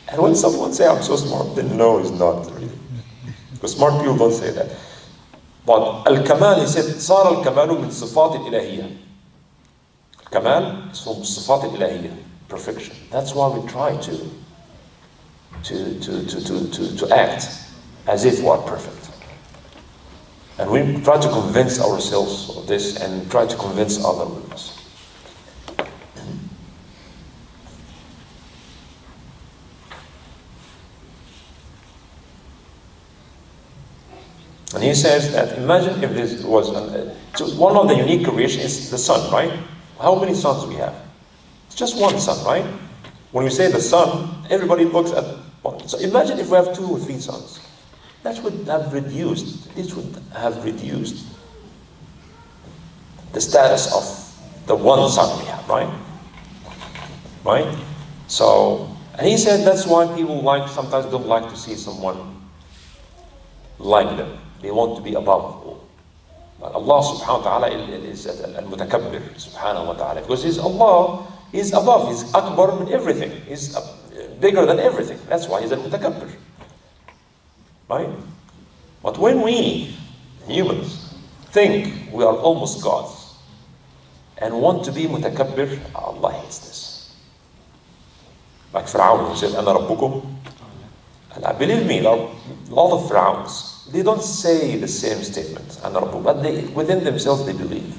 And when someone say I'm so smart, then no, he's not really. Because smart people don't say that. But al-kamal, he said, صار الكمال من صفات الإلهية. Kamal is from صفات الإلهية, perfection. That's why we try to act as if we are perfect. And we try to convince ourselves of this and try to convince others with us. And he says that imagine if this was one of the unique creations is the sun, right? How many suns we have? It's just one sun, right? When we say the sun, everybody looks at one. So imagine if we have 2 or 3 suns. That would have reduced. This would have reduced the status of the one sun we have, right? Right? So, and he said that's why people sometimes don't like to see someone like them. They want to be above. But Allah subhanahu wa ta'ala is al-mutakabbir subhanahu wa ta'ala. Because Allah is above, He's akbar min everything. He's bigger than everything. That's why He's al-mutakabbir. Right? But when we, humans, think we are almost gods and want to be mutakabbir, Allah hates this. Like Fir'aun who said, أَنَا رَبُّكُمْ. And I believe me, there are a lot of Fir'auns. They don't say the same statement, but within themselves they believe.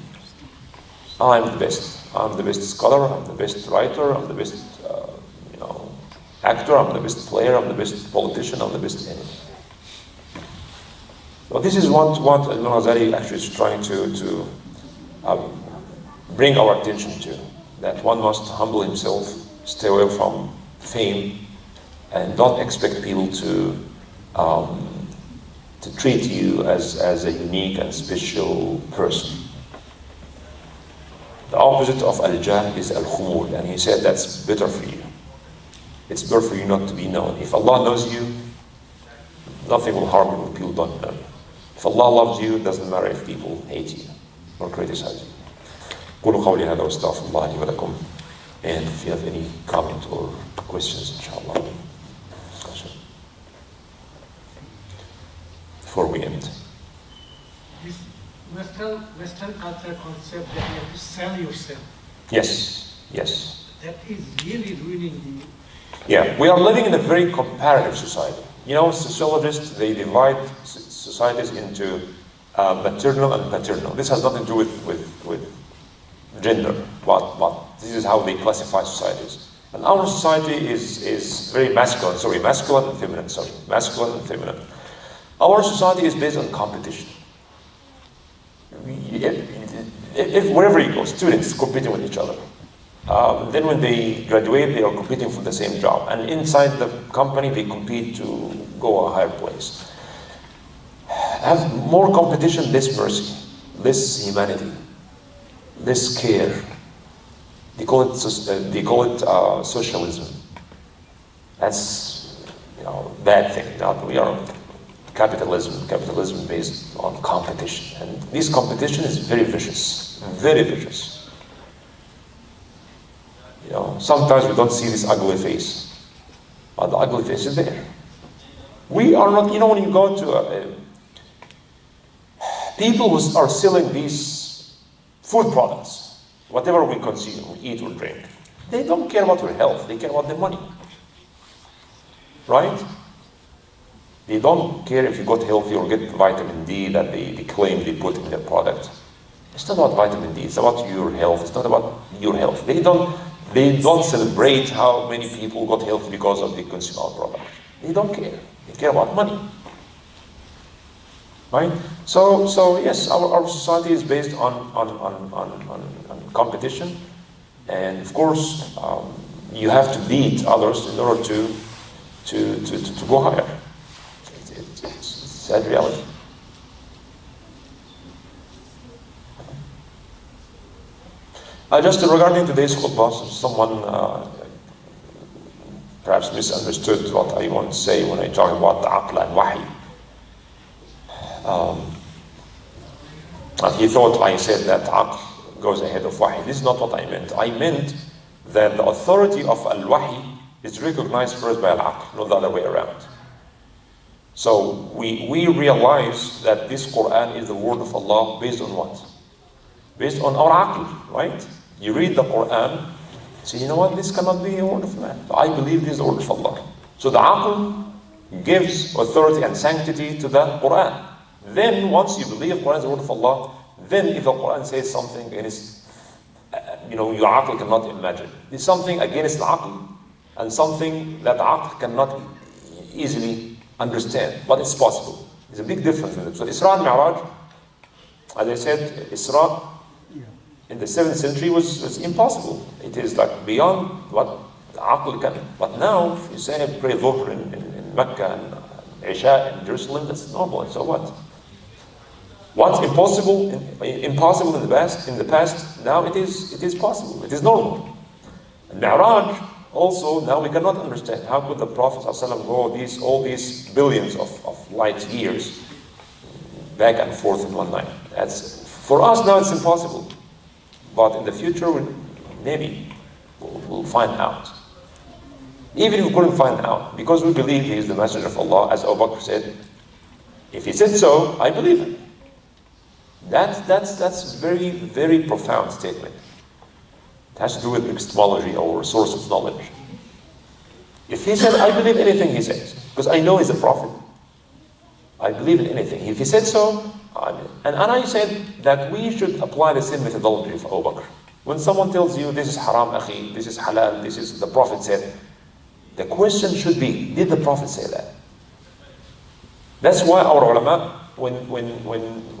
I'm the best. I'm the best scholar. I'm the best writer. I'm the best, actor. I'm the best player. I'm the best politician. I'm the best anything. Well, this is what Imam Ghazali actually is trying to bring our attention to. That one must humble himself, stay away from fame, and don't expect people to treat you as a unique and special person. The opposite of al-jah is al-khumul, and he said that's better for you. It's better for you not to be known. If Allah knows you, nothing will harm you when people don't know you. If Allah loves you, it doesn't matter if people hate you or criticize you. قولوا قولي هذا واستغفر الله لي ولكم. And if you have any comment or questions, inshallah, discussion before we end. This Western culture concept that you have to sell yourself. Yes. That is really ruining the... Yeah, we are living in a very comparative society. Sociologists, they divide societies into maternal and paternal. This has nothing to do with gender, but this is how they classify societies. And our society is very masculine and feminine. Our society is based on competition. If wherever you go, students competing with each other. Then when they graduate, they are competing for the same job. And inside the company, they compete to go a higher place. Have more competition, less mercy. less humanity, less care. They call it socialism. That's bad thing. We are capitalism based on competition, and this competition is very vicious, very vicious. Sometimes we don't see this ugly face, but the ugly face is there. We are not. When you go to people who are selling these food products, whatever we consume, we eat or drink, they don't care about your health. They care about their money, right? They don't care if you got healthy or get vitamin D that they claim they put in their product. It's not about vitamin D. It's about your health. It's not about your health. They don't celebrate how many people got healthy because of the consumer product. They don't care. They care about money. Right? So yes, our society is based on competition, and of course you have to beat others in order to go higher. It's sad reality. Just regarding today's khutbah, someone perhaps misunderstood what I want to say when I talk about the aql and wahi. And he thought I said that aql goes ahead of wahi. This is not what I meant. I meant that the authority of al-wahi is recognized first by al-aql, not the other way around. So we realize that this Quran is the word of Allah based on what? Based on our aql, right? You read the Quran, say, you know what, this cannot be a word of man. I believe this is the word of Allah. So the aql gives authority and sanctity to the Quran. Then once you believe Quran is the word of Allah, then if the Quran says something against, your aql cannot imagine. It's something against the aql, and something that the aql cannot easily understand, but it's possible. There's a big difference in it. So Isra and Mi'raj, as I said, Isra in the 7th century was impossible. It is like beyond what the aql can. But now, if you say pray Dhuhr in Mecca and Isha in Jerusalem, that's normal. So what? What's impossible in the past, now it is possible. It is normal. And Mi'raj also, now we cannot understand how could the Prophet ﷺ go all these billions of light years back and forth in one night. For us now it's impossible. But in the future, maybe we'll find out. Even if we couldn't find out, because we believe he is the messenger of Allah, as Abu Bakr said, if he said so, I believe him. That's very, very profound statement. It has to do with epistemology or source of knowledge. If he said, I believe anything he says, because I know he's a prophet. I believe in anything. If he said so, and I said that we should apply the same methodology for Abu Bakr. When someone tells you this is haram, akhi, this is halal, this is the Prophet said, the question should be, did the Prophet say that? That's why our ulama, when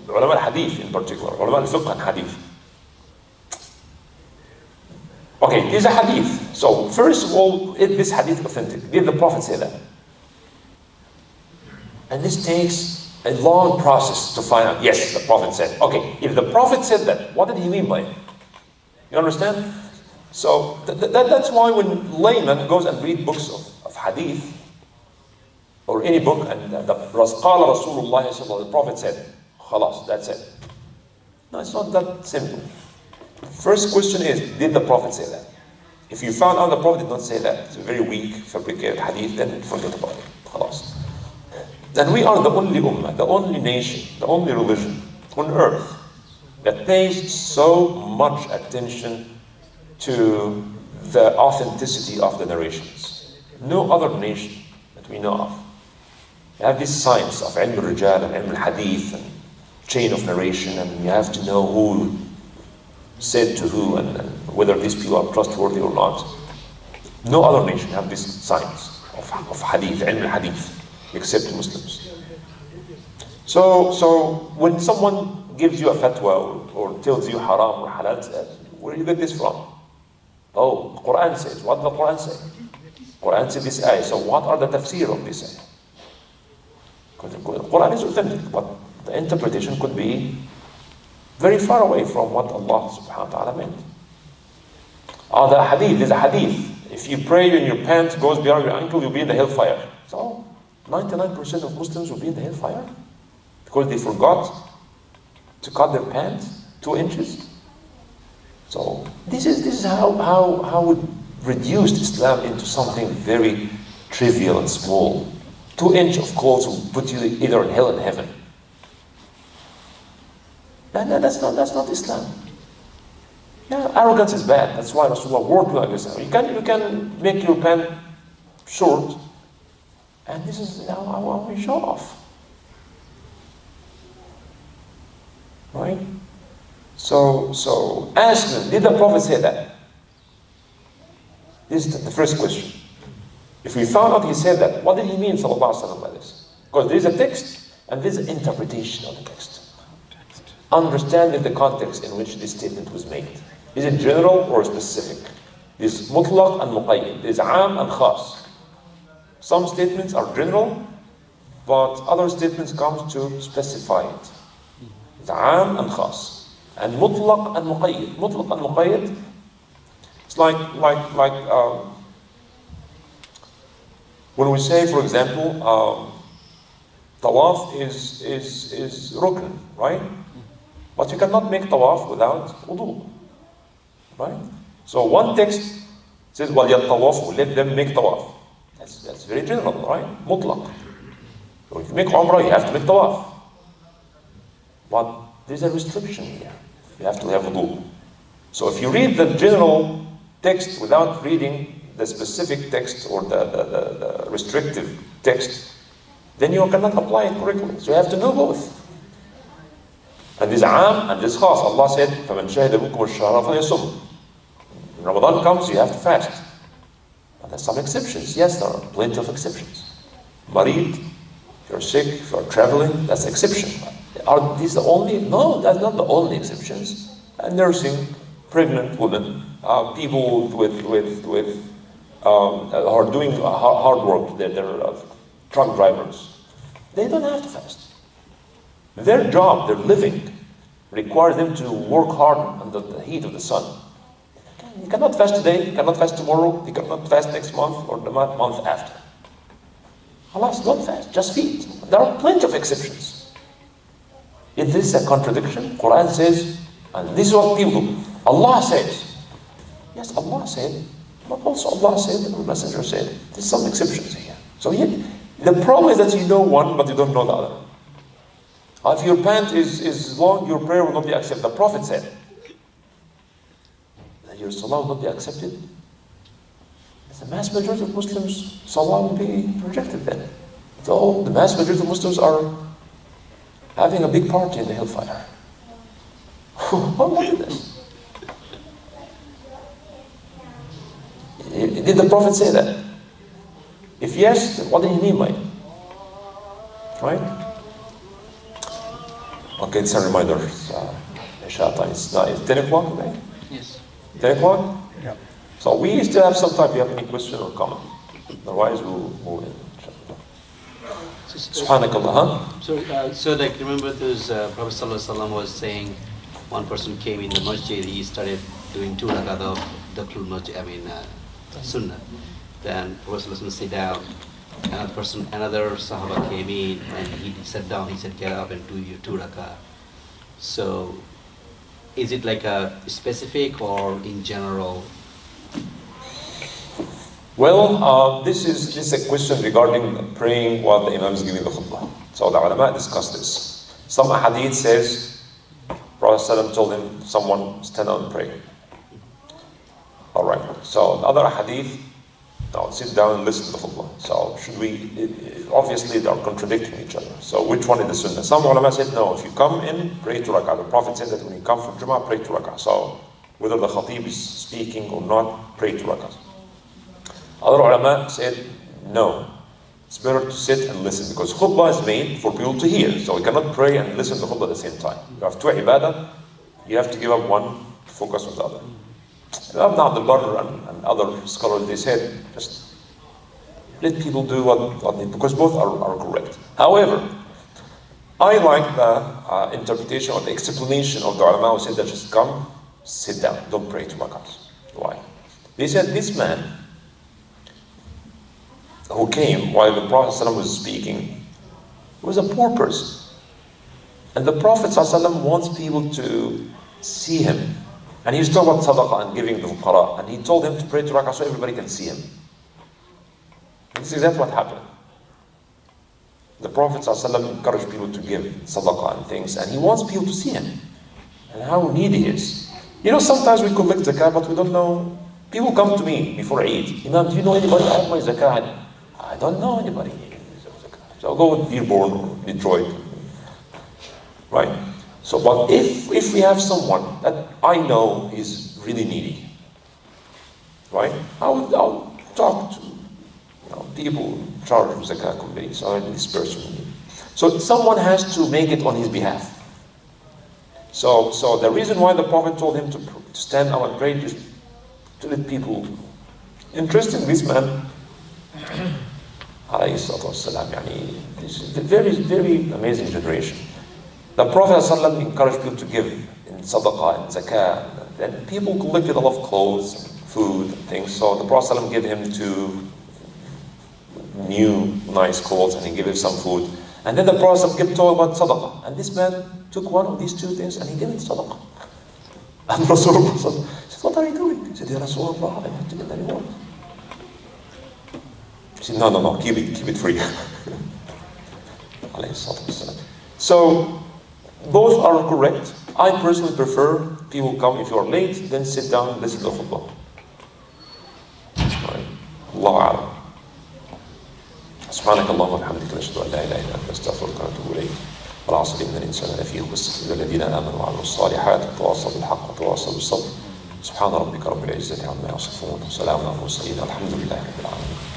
ulama al-hadith in particular, ulama al-fiqh and hadith. Okay, this is a hadith. So first of all, is this hadith authentic? Did the Prophet say that? And this takes a long process to find out, yes, the Prophet said. Okay, if the Prophet said that, what did he mean by it? You understand? So that's why when layman goes and read books of hadith, or any book, and the Qala Rasulullah, the Prophet said, khalas, that's it. No, it's not that simple. First question is, did the Prophet say that? If you found out the Prophet did not say that, it's a very weak, fabricated hadith, then forget about it. Khalas. And we are the only ummah, the only nation, the only religion on earth that pays so much attention to the authenticity of the narrations. No other nation that we know of. You have this science of ilm al-rijal and ilm al-hadith and chain of narration, and you have to know who said to who and whether these people are trustworthy or not. No other nation have this science of hadith, ilm al-hadith, except Muslims. So when someone gives you a fatwa or tells you haram or halal, where do you get this from? Oh, the Quran says. What does the Quran say? Quran says this ayah. So what are the tafsir of this ayah? Because the Quran is authentic, but the interpretation could be very far away from what Allah subhanahu wa ta'ala meant. The hadith, there's a hadith. If you pray and your pants goes beyond your ankle, you'll be in the hellfire. So 99% of Muslims will be in the hellfire because they forgot to cut their pants 2 inches. So this is how we reduced Islam into something very trivial and small. 2 inches of clothes will put you either in hell or heaven. That's not Islam. Yeah, arrogance is bad. That's why Rasulullah warned like this. You can make your pant short, and this is how we show off. Right? So ask them, did the Prophet say that? This is the first question. If we found out he said that, what did he mean, sallallahu alaihi wasallam, by this? Because there is a text, and there is an interpretation of the text. Understanding the context in which this statement was made. Is it general or specific? Is mutlaq and muqayyid. Is am and khas. Some statements are general, but other statements come to specify it. It's am and khas. And mutlaq and muqayyid. Mutlaq and muqayyid, it's like when we say, for example, tawaf is rukn, right? But you cannot make tawaf without wudu. Right? So one text says, وَلْيَطَّوَافُوا, let them make tawaf. That's very general, right? Mutlaq. So if you make umrah, you have to make tawaf. But there's a restriction here. You have to have wudu. So if you read the general text without reading the specific text or the restrictive text, then you cannot apply it correctly. So you have to do both. And this am and this khas. Allah said, فَمَنْ شَهِدَ مِنْكُمُ الشَّهْرَ فَلْيَصُمْ. When Ramadan comes, you have to fast. But there's some exceptions. Yes, there are plenty of exceptions. Marid, if you're sick, if you're traveling, that's an exception. Are these the only? No, that's not the only exceptions. Nursing, pregnant women, people with are doing hard work. They're truck drivers. They don't have to fast. Their job, their living, requires them to work hard under the heat of the sun. You cannot fast today, you cannot fast tomorrow, you cannot fast next month or the month after. Allah says, don't fast, just feed. There are plenty of exceptions. Is this a contradiction? Quran says, and this is what people do. Allah says. Yes, Allah said, but also Allah said, the Messenger said. There's some exceptions here. So the problem is that you know one, but you don't know the other. If your pant is long, your prayer will not be accepted. The Prophet said that your salah will not be accepted. The mass majority of Muslims, salah will be rejected then. So the mass majority of Muslims are having a big party in the hellfire. What is this? Did the Prophet say that? If yes, then what did he mean by it? Right? Okay, it's a reminder. Isha time. It's 10 o'clock today? Yes. 10 o'clock? Yeah. So we still have some time if you have any question or comment. Otherwise, we'll move in. Subhanakallah, So like, remember those Prophet ﷺ was saying, one person came in the masjid, he started doing 2 rakat of Dakhul Masjid, Sunnah. Then Prophet ﷺ sit down. Another Sahaba came in and he sat down. He said, "Get up and do your 2 rakah." So, is it like a specific or in general? Well, this is a question regarding praying while the Imam is giving the khutbah. So the ulama discussed this. Some hadith says, Prophet ﷺ told him, someone stand up and pray. All right. So the other hadith, now sit down and listen to the khutbah. So should we, obviously they are contradicting each other. So which one is the sunnah? Some ulama said, no, if you come in, pray 2 rak'ah. The Prophet said that when you come from Jummah, pray 2 rak'ah. So whether the khatib is speaking or not, pray 2 rak'ah. Other ulama said, no, it's better to sit and listen because khutbah is made for people to hear. So we cannot pray and listen to khutbah at the same time. You have 2 ibadah, you have to give up one to focus on the other. Imam Abdul Barr and other scholars, they said, just let people do what they, because both are correct. However, I like the interpretation or the explanation of the ulama who said that just come, sit down, don't pray 2 rakats. Why? They said this man who came while the Prophet ﷺ was speaking was a poor person. And the Prophet ﷺ wants people to see him. And he was talking about sadaqah and giving the fuqara. And he told him to pray 2 rakats so everybody can see him. And this is exactly what happened. The Prophet ﷺ encouraged people to give sadaqah and things. And he wants people to see him. And how needy he is. You know, sometimes we collect zakah, but we don't know. People come to me before Eid. Imam, do you know anybody? I have my zakah. I don't know anybody. So I'll go with Dearborn or Detroit. Right? So, but if we have someone that I know is really needy, right? I'll talk to people in charge of zakah committees or this person. So someone has to make it on his behalf. So the reason why the Prophet told him to stand up and pray is to let people. Interesting, this man, alayhi salatu wasalam, this is a very, very amazing generation. The Prophet ﷺ encouraged people to give in sadaqah and zakah. And people collected a lot of clothes, and food, and things. So the Prophet ﷺ gave him 2 new, nice clothes, and he gave him some food. And then the Prophet ﷺ kept talking about sadaqah. And this man took one of these 2 things and he gave it sadaqah. And Rasulullah said, what are you doing? He said, Ya Rasulullah, I have to get that reward. He said, no, keep it free. So, both are correct. I personally prefer people come if you are late, then sit down and listen to khutbah. Right. Allahu A'lam. سبحانك اللهم وبحمدك نشهد ان لا اله الا انت نستغفرك ونتوب اليك والعصر ان الانسان لفي خسر الا الذين امنوا وعملوا الصالحات وتواصوا بالحق وتواصوا بالصبر سبحان ربك رب العزه عما يصفون وسلام على المرسلين والحمد لله رب العالمين